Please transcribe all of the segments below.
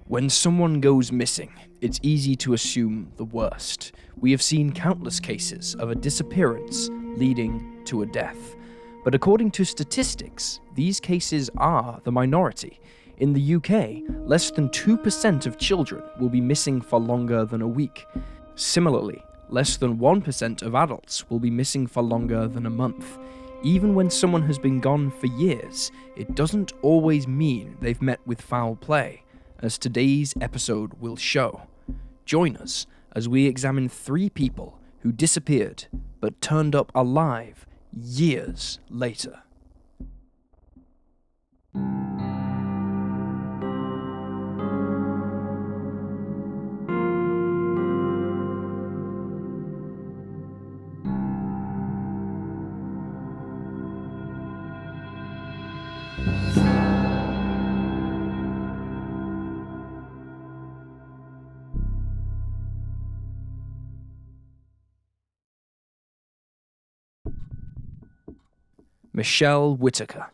When someone goes missing, it's easy to assume the worst. We have seen countless cases of a disappearance leading to a death. But according to statistics, these cases are the minority. In the UK, less than 2% of children will be missing for longer than a week. Similarly, less than 1% of adults will be missing for longer than a month. Even when someone has been gone for years, it doesn't always mean they've met with foul play, as today's episode will show. Join us as we examine 3 people who disappeared but turned up alive years later. Michele Whitaker.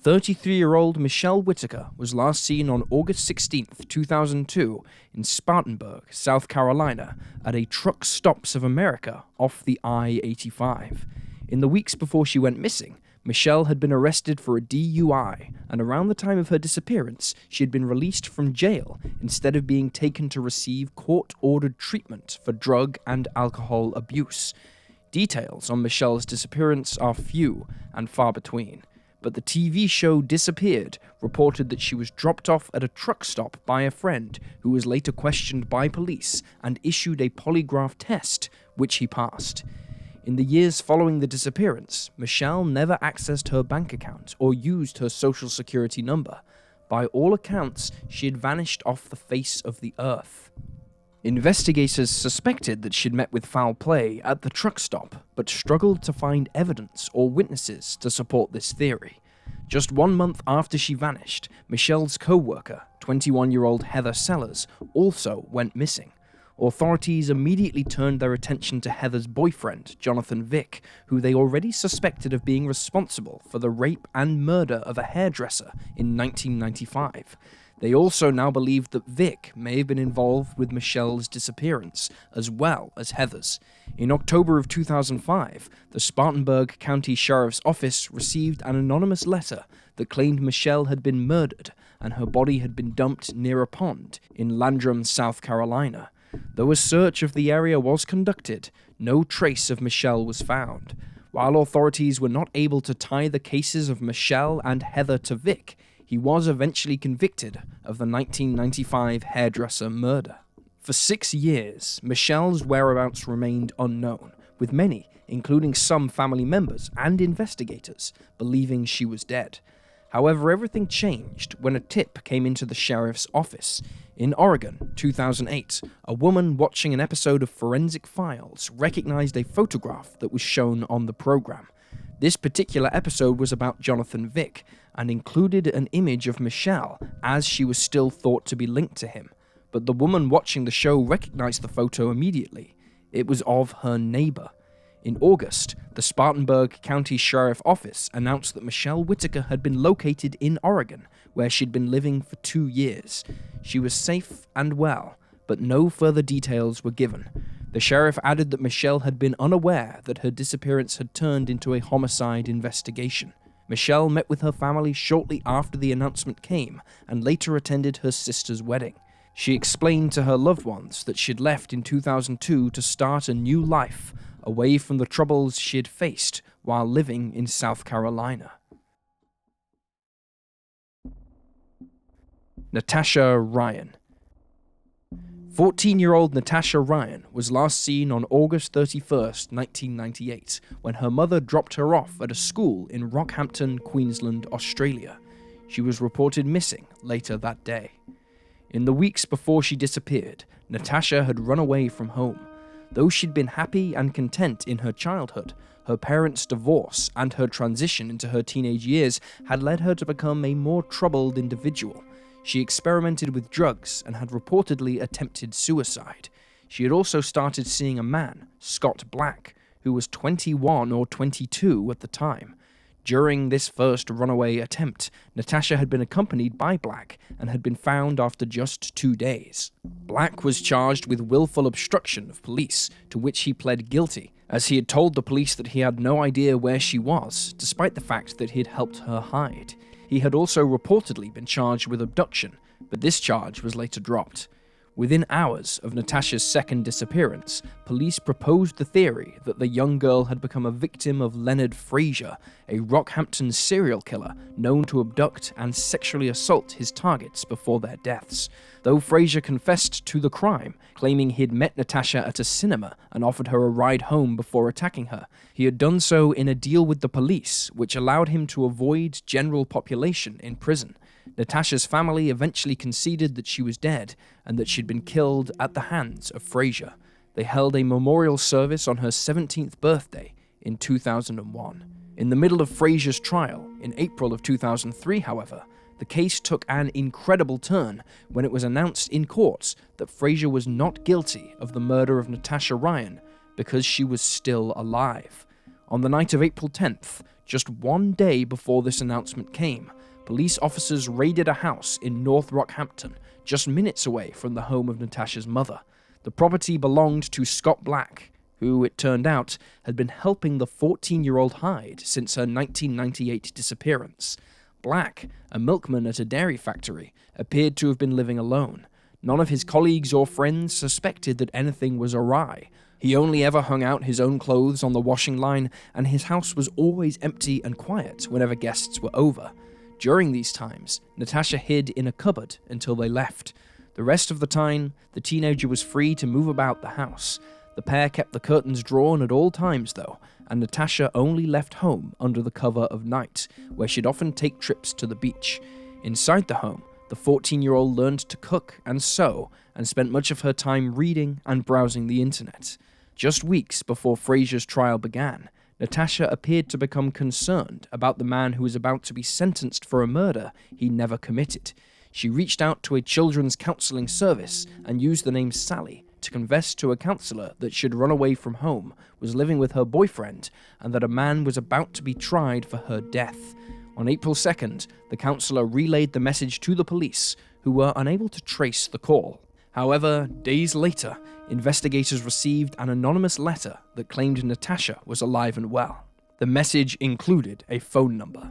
33-year-old Michele Whitaker was last seen on August 16, 2002 in Spartanburg, South Carolina at a Truck Stops of America off the I-85. In the weeks before she went missing, Michele had been arrested for a DUI, and around the time of her disappearance, she had been released from jail instead of being taken to receive court-ordered treatment for drug and alcohol abuse. Details on Michele's disappearance are few and far between, but the TV show Disappeared reported that she was dropped off at a truck stop by a friend who was later questioned by police and issued a polygraph test, which he passed. In the years following the disappearance, Michele never accessed her bank account or used her social security number. By all accounts, she had vanished off the face of the earth. Investigators suspected that she'd met with foul play at the truck stop, but struggled to find evidence or witnesses to support this theory. Just 1 month after she vanished, Michele's co-worker, 21-year-old Heather Sellers, also went missing. Authorities immediately turned their attention to Heather's boyfriend, Jonathan Vick, who they already suspected of being responsible for the rape and murder of a hairdresser in 1995. They also now believed that Vick may have been involved with Michele's disappearance, as well as Heather's. In October of 2005, the Spartanburg County Sheriff's Office received an anonymous letter that claimed Michele had been murdered and her body had been dumped near a pond in Landrum, South Carolina. Though a search of the area was conducted, no trace of Michele was found. While authorities were not able to tie the cases of Michele and Heather to Vick, he was eventually convicted of the 1995 hairdresser murder. For 6 years, Michele's whereabouts remained unknown, with many, including some family members and investigators, believing she was dead. However, everything changed when a tip came into the sheriff's office. In Oregon, 2008, a woman watching an episode of Forensic Files recognized a photograph that was shown on the program. This particular episode was about Jonathan Vick, and included an image of Michele as she was still thought to be linked to him. But the woman watching the show recognized the photo immediately. It was of her neighbor. In August, the Spartanburg County Sheriff Office announced that Michele Whitaker had been located in Oregon, where she'd been living for 2 years. She was safe and well, but no further details were given. The sheriff added that Michele had been unaware that her disappearance had turned into a homicide investigation. Michele met with her family shortly after the announcement came and later attended her sister's wedding. She explained to her loved ones that she'd left in 2002 to start a new life, away from the troubles she had faced while living in South Carolina. Natasha Ryan. 14-year-old Natasha Ryan was last seen on August 31st, 1998, when her mother dropped her off at a school in Rockhampton, Queensland, Australia. She was reported missing later that day. In the weeks before she disappeared, Natasha had run away from home. Though she'd been happy and content in her childhood, her parents' divorce and her transition into her teenage years had led her to become a more troubled individual. She experimented with drugs and had reportedly attempted suicide. She had also started seeing a man, Scott Black, who was 21 or 22 at the time. During this first runaway attempt, Natasha had been accompanied by Black and had been found after just 2 days. Black was charged with willful obstruction of police, to which he pled guilty, as he had told the police that he had no idea where she was, despite the fact that he had helped her hide. He had also reportedly been charged with abduction, but this charge was later dropped. Within hours of Natasha's second disappearance, police proposed the theory that the young girl had become a victim of Leonard Frazier, a Rockhampton serial killer known to abduct and sexually assault his targets before their deaths. Though Frazier confessed to the crime, claiming he'd met Natasha at a cinema and offered her a ride home before attacking her, he had done so in a deal with the police, which allowed him to avoid general population in prison. Natasha's family eventually conceded that she was dead and that she'd been killed at the hands of Frazier. They held a memorial service on her 17th birthday in 2001. In the middle of Frazier's trial, in April of 2003, however, the case took an incredible turn when it was announced in courts that Frazier was not guilty of the murder of Natasha Ryan because she was still alive. On the night of April 10th, just 1 day before this announcement came, police officers raided a house in North Rockhampton, just minutes away from the home of Natasha's mother. The property belonged to Scott Black, who, it turned out, had been helping the 14-year-old hide since her 1998 disappearance. Black, a milkman at a dairy factory, appeared to have been living alone. None of his colleagues or friends suspected that anything was awry. He only ever hung out his own clothes on the washing line, and his house was always empty and quiet whenever guests were over. During these times, Natasha hid in a cupboard until they left. The rest of the time, the teenager was free to move about the house. The pair kept the curtains drawn at all times, though, and Natasha only left home under the cover of night, where she'd often take trips to the beach. Inside the home, the 14-year-old learned to cook and sew, and spent much of her time reading and browsing the internet. Just weeks before Frazier's trial began, Natasha appeared to become concerned about the man who was about to be sentenced for a murder he never committed. She reached out to a children's counseling service and used the name Sally to confess to a counselor that she'd run away from home, was living with her boyfriend, and that a man was about to be tried for her death. On April 2nd, the counselor relayed the message to the police, who were unable to trace the call. However, days later, investigators received an anonymous letter that claimed Natasha was alive and well. The message included a phone number.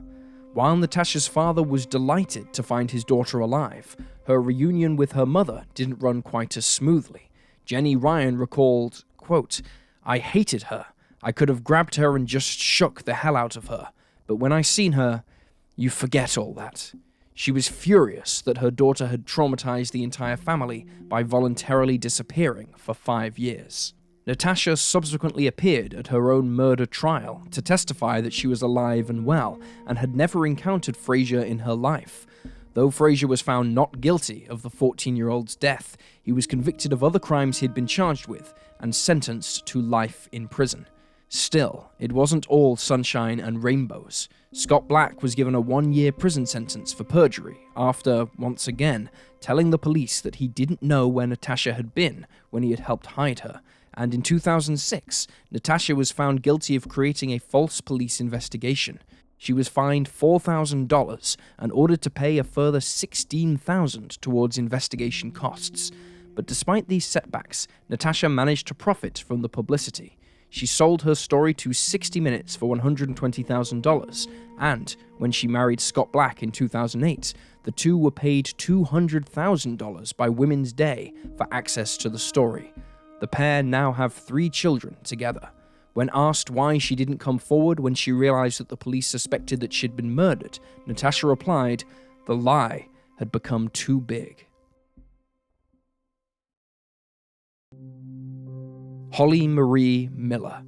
While Natasha's father was delighted to find his daughter alive, her reunion with her mother didn't run quite as smoothly. Jenny Ryan recalled, quote, "I hated her. I could have grabbed her and just shook the hell out of her. But when I seen her, you forget all that." She was furious that her daughter had traumatized the entire family by voluntarily disappearing for 5 years. Natasha subsequently appeared at her own murder trial to testify that she was alive and well and had never encountered Frazier in her life. Though Frazier was found not guilty of the 14-year-old's death, he was convicted of other crimes he'd been charged with and sentenced to life in prison. Still, it wasn't all sunshine and rainbows. Scott Black was given a 1-year prison sentence for perjury after, once again, telling the police that he didn't know where Natasha had been when he had helped hide her. And in 2006, Natasha was found guilty of creating a false police investigation. She was fined $4,000 and ordered to pay a further $16,000 towards investigation costs. But despite these setbacks, Natasha managed to profit from the publicity. She sold her story to 60 Minutes for $120,000, and when she married Scott Black in 2008, the two were paid $200,000 by Women's Day for access to the story. The pair now have 3 children together. When asked why she didn't come forward when she realized that the police suspected that she'd been murdered, Natasha replied, "The lie had become too big." Holly Marie Miller.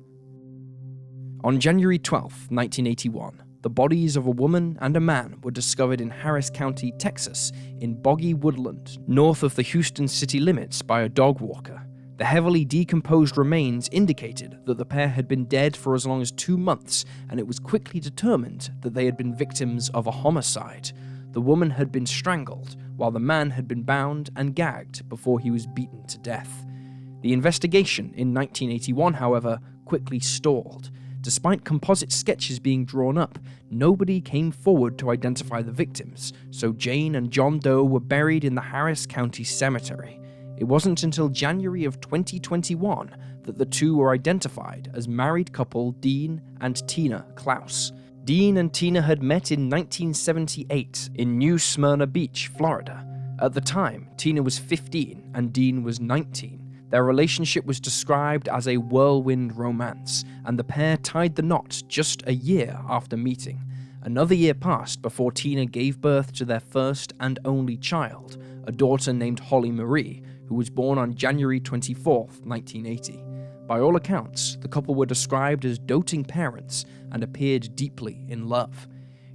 On January 12, 1981, the bodies of a woman and a man were discovered in Harris County, Texas, in boggy woodland, north of the Houston city limits by a dog walker. The heavily decomposed remains indicated that the pair had been dead for as long as 2 months, and it was quickly determined that they had been victims of a homicide. The woman had been strangled, while the man had been bound and gagged before he was beaten to death. The investigation in 1981, however, quickly stalled. Despite composite sketches being drawn up, nobody came forward to identify the victims, so Jane and John Doe were buried in the Harris County Cemetery. It wasn't until January of 2021 that the two were identified as married couple Dean and Tina Klaus. Dean and Tina had met in 1978 in New Smyrna Beach, Florida. At the time, Tina was 15 and Dean was 19. Their relationship was described as a whirlwind romance, and the pair tied the knot just a year after meeting. Another year passed before Tina gave birth to their first and only child, a daughter named Holly Marie, who was born on January 24, 1980. By all accounts, the couple were described as doting parents and appeared deeply in love.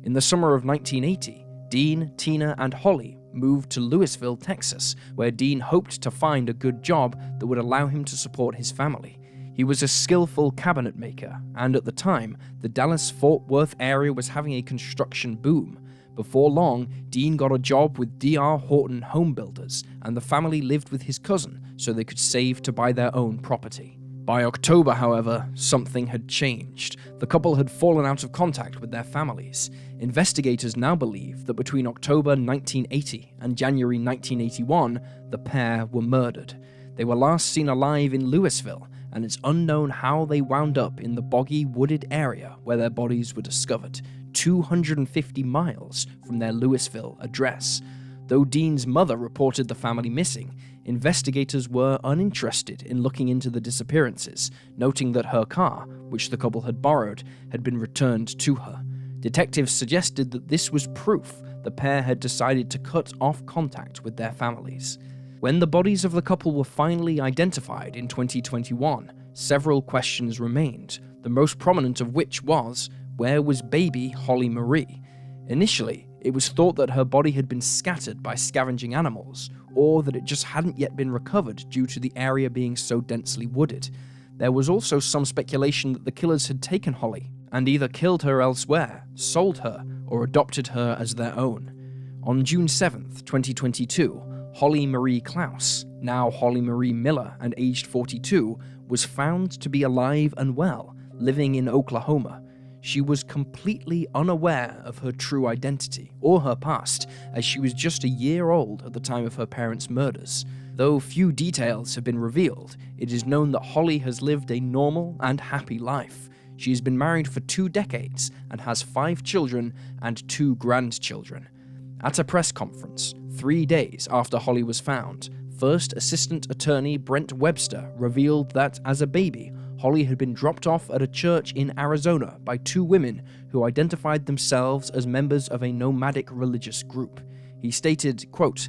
In the summer of 1980, Dean, Tina, and Holly moved to Lewisville, Texas, where Dean hoped to find a good job that would allow him to support his family. He was a skillful cabinet maker, and at the time, the Dallas-Fort Worth area was having a construction boom. Before long, Dean got a job with D.R. Horton Home Builders, and the family lived with his cousin so they could save to buy their own property. By October, however, something had changed. The couple had fallen out of contact with their families. Investigators now believe that between October 1980 and January 1981, the pair were murdered. They were last seen alive in Lewisville, and it's unknown how they wound up in the boggy, wooded area where their bodies were discovered, 250 miles from their Lewisville address. Though Dean's mother reported the family missing, investigators were uninterested in looking into the disappearances, noting that her car, which the couple had borrowed, had been returned to her. Detectives suggested that this was proof the pair had decided to cut off contact with their families. When the bodies of the couple were finally identified in 2021, several questions remained, the most prominent of which was, where was baby Holly Marie? Initially, it was thought that her body had been scattered by scavenging animals, or that it just hadn't yet been recovered due to the area being so densely wooded. There was also some speculation that the killers had taken Holly and either killed her elsewhere, sold her, or adopted her as their own. On June 7th, 2022, Holly Marie Klaus, now Holly Marie Miller and aged 42, was found to be alive and well, living in Oklahoma. She was completely unaware of her true identity or her past, as she was just a year old at the time of her parents' murders. Though few details have been revealed, it is known that Holly has lived a normal and happy life. She has been married for 2 decades and has 5 children and 2 grandchildren. At a press conference, 3 days after Holly was found, First Assistant Attorney Brent Webster revealed that as a baby, Holly had been dropped off at a church in Arizona by 2 women who identified themselves as members of a nomadic religious group. He stated, quote,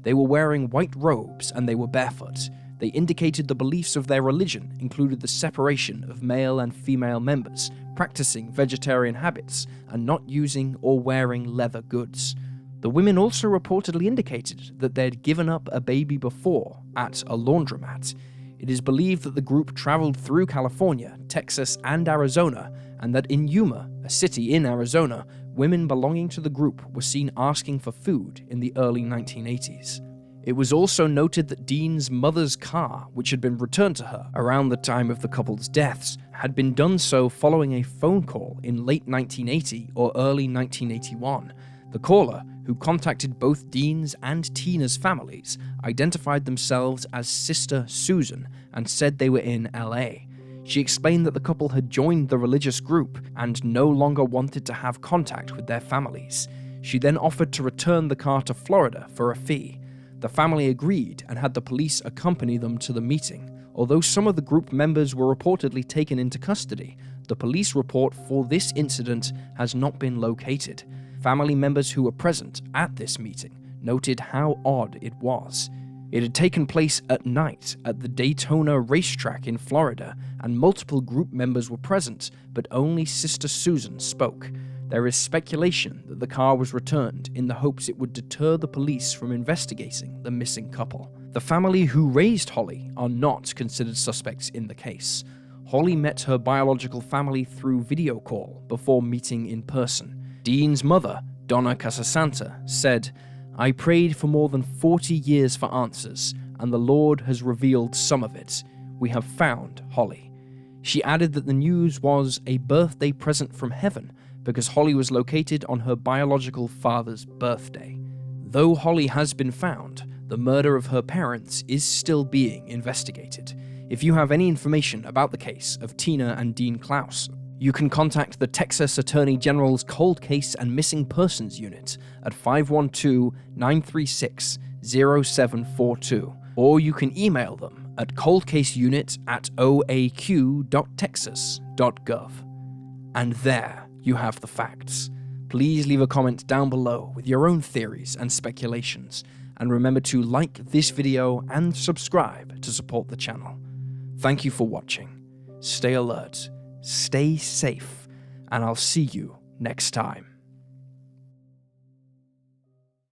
"They were wearing white robes and they were barefoot. They indicated the beliefs of their religion included the separation of male and female members, practicing vegetarian habits, and not using or wearing leather goods." The women also reportedly indicated that they'd given up a baby before at a laundromat. It is believed that the group traveled through California, Texas, and Arizona, and that in Yuma, a city in Arizona, women belonging to the group were seen asking for food in the early 1980s. It was also noted that Dean's mother's car, which had been returned to her around the time of the couple's deaths, had been done so following a phone call in late 1980 or early 1981. The caller, who contacted both Dean's and Tina's families, identified themselves as Sister Susan and said they were in LA. She explained that the couple had joined the religious group and no longer wanted to have contact with their families. She then offered to return the car to Florida for a fee. The family agreed and had the police accompany them to the meeting. Although some of the group members were reportedly taken into custody, the police report for this incident has not been located. Family members who were present at this meeting noted how odd it was. It had taken place at night at the Daytona racetrack in Florida, and multiple group members were present, but only Sister Susan spoke. There is speculation that the car was returned in the hopes it would deter the police from investigating the missing couple. The family who raised Holly are not considered suspects in the case. Holly met her biological family through video call before meeting in person. Dean's mother, Donna Casasanta, said, "I prayed for more than 40 years for answers, and the Lord has revealed some of it. We have found Holly." She added that the news was a birthday present from heaven because Holly was located on her biological father's birthday. Though Holly has been found, the murder of her parents is still being investigated. If you have any information about the case of Tina and Dean Klaus, you can contact the Texas Attorney General's Cold Case and Missing Persons Unit at 512-936-0742, or you can email them at coldcaseunit@oaq.texas.gov. And there you have the facts. Please leave a comment down below with your own theories and speculations, and remember to like this video and subscribe to support the channel. Thank you for watching. Stay alert, stay safe, and I'll see you next time.